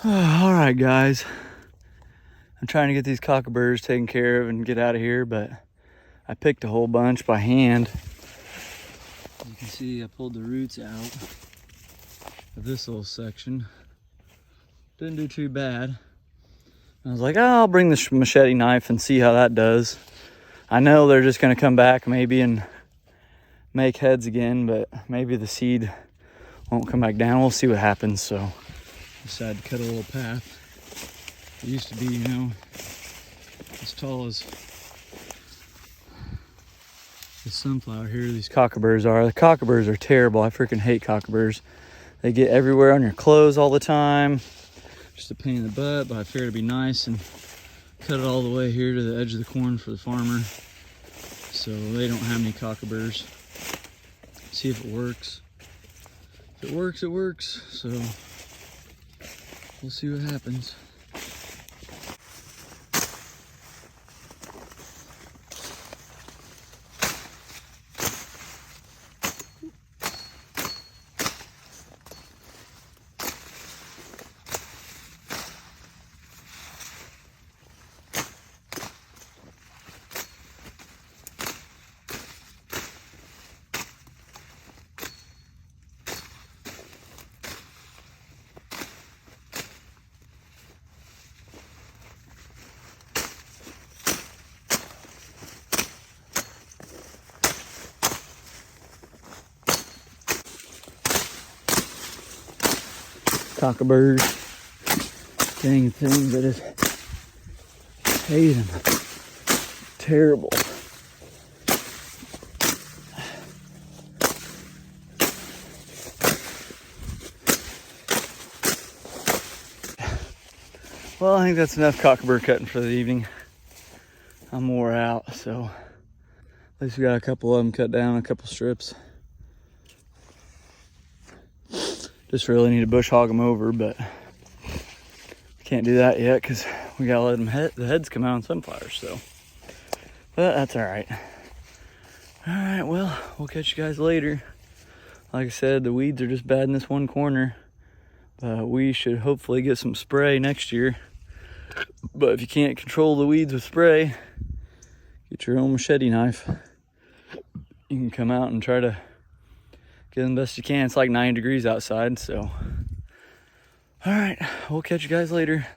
All right, guys. I'm trying to get these cockaburs taken care of and get out of here, but I picked a whole bunch by hand. You can see I pulled the roots out of this little section. Didn't do too bad. I was like, oh, I'll bring the machete knife and see how that does. I know they're just gonna come back maybe and make heads again, but maybe the seed won't come back down. We'll see what happens. So decided to cut a little path. It used to be, you know, as tall as the sunflower here. These cockaburs are. The cockaburs are terrible. I freaking hate cockaburs. They get everywhere on your clothes all the time. Just a pain in the butt, but I figured it'd be nice and cut it all the way here to the edge of the corn for the farmer, so they don't have any cockaburs. See if it works. If it works, it works. So we'll see what happens. Cockaburs, dang things, I just hate them. Terrible. Well, I think that's enough cockabur cutting for the evening. I'm wore out, so at least we got a couple of them cut down, a couple strips. Just really need to bush hog them over, but can't do that yet because we gotta let them the heads come out on sunflowers. So, but that's all right. All right, well, we'll catch you guys later. Like I said, the weeds are just bad in this one corner, but we should hopefully get some spray next year. But if you can't control the weeds with spray, get your own machete knife. You can come out and try to get them best you can. It's like 90 degrees outside, so. All right, we'll catch you guys later.